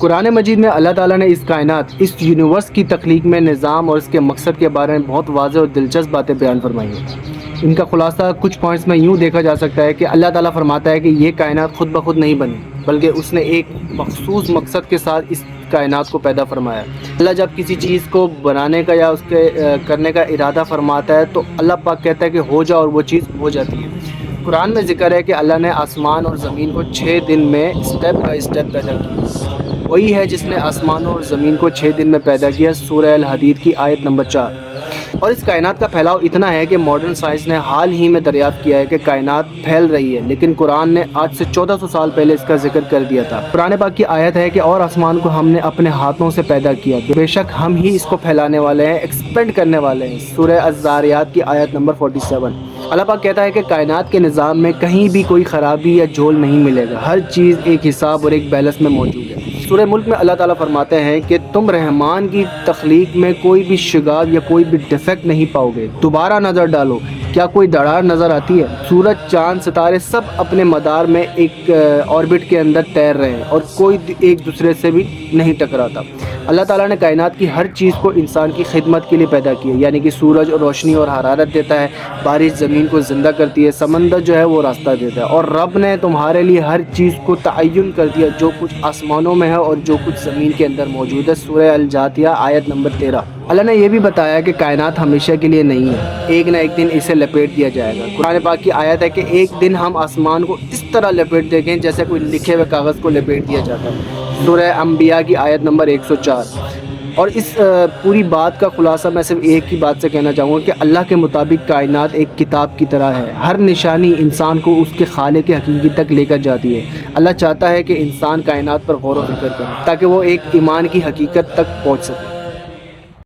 قرآن مجید میں اللہ تعالیٰ نے اس کائنات، اس یونیورس کی تخلیق میں نظام اور اس کے مقصد کے بارے میں بہت واضح اور دلچسپ باتیں بیان فرمائی ہیں۔ ان کا خلاصہ کچھ پوائنٹس میں یوں دیکھا جا سکتا ہے کہ اللہ تعالیٰ فرماتا ہے کہ یہ کائنات خود بخود نہیں بنی، بلکہ اس نے ایک مخصوص مقصد کے ساتھ اس کائنات کو پیدا فرمایا۔ اللہ جب کسی چیز کو بنانے کا یا اس کے کرنے کا ارادہ فرماتا ہے تو اللہ پاک کہتا ہے کہ ہو جا، اور وہ چیز ہو جاتی ہے۔ قرآن میں ذکر ہے کہ اللہ نے آسمان اور زمین کو 6 دن میں اسٹیپ بائی اسٹیپ پیدا کیا۔ وہی ہے جس نے آسمانوں اور زمین کو 6 دن میں پیدا کیا، سورہ الحدید کی آیت نمبر 4۔ اور اس کائنات کا پھیلاؤ اتنا ہے کہ ماڈرن سائنس نے حال ہی میں دریافت کیا ہے کہ کائنات پھیل رہی ہے، لیکن قرآن نے آج سے 1400 سال پہلے اس کا ذکر کر دیا تھا۔ قرآن پاک کی آیت ہے کہ اور آسمان کو ہم نے اپنے ہاتھوں سے پیدا کیا، بے شک ہم ہی اس کو پھیلانے والے ہیں، ایکسپینڈ کرنے والے ہیں، سورہ الذاریات کی آیت نمبر 47۔ اللہ پاک کہتا ہے کہ کائنات کے نظام میں کہیں بھی کوئی خرابی یا جھول نہیں ملے گا، ہر چیز ایک حساب اور ایک بیلنس میں موجود ہے۔ سورہ ملک میں اللہ تعالیٰ فرماتے ہیں کہ تم رحمان کی تخلیق میں کوئی بھی شگاف یا کوئی بھی ڈیفیکٹ نہیں پاؤ گے، دوبارہ نظر ڈالو، کیا کوئی دراڑ نظر آتی ہے؟ سورج، چاند، ستارے سب اپنے مدار میں ایک آربٹ کے اندر تیر رہے ہیں اور کوئی ایک دوسرے سے بھی نہیں ٹکراتا۔ اللہ تعالیٰ نے کائنات کی ہر چیز کو انسان کی خدمت کے لیے پیدا کیا، یعنی کہ سورج اور روشنی اور حرارت دیتا ہے، بارش زمین کو زندہ کرتی ہے، سمندر جو ہے وہ راستہ دیتا ہے، اور رب نے تمہارے لیے ہر چیز کو تعین کر دیا جو کچھ آسمانوں میں ہے اور جو کچھ زمین کے اندر موجود ہے، سورہ الجاثیہ آیت نمبر 13۔ اللہ نے یہ بھی بتایا کہ کائنات ہمیشہ کے لیے نہیں ہے، ایک نہ ایک دن اسے لپیٹ دیا جائے گا۔ قرآن پاک کی آیت ہے کہ ایک دن ہم آسمان کو اس طرح لپیٹ دیں گے جیسے کوئی لکھے ہوئے کاغذ کو لپیٹ دیا جاتا ہے، سورہ انبیاء کی آیت نمبر 104۔ اور اس پوری بات کا خلاصہ میں صرف ایک ہی بات سے کہنا چاہوں گا کہ اللہ کے مطابق کائنات ایک کتاب کی طرح ہے، ہر نشانی انسان کو اس کے خالق حقیقی تک لے کر جاتی ہے۔ اللہ چاہتا ہے کہ انسان کائنات پر غور و فکر کرے تاکہ وہ ایک ایمان کی حقیقت تک پہنچ سکے۔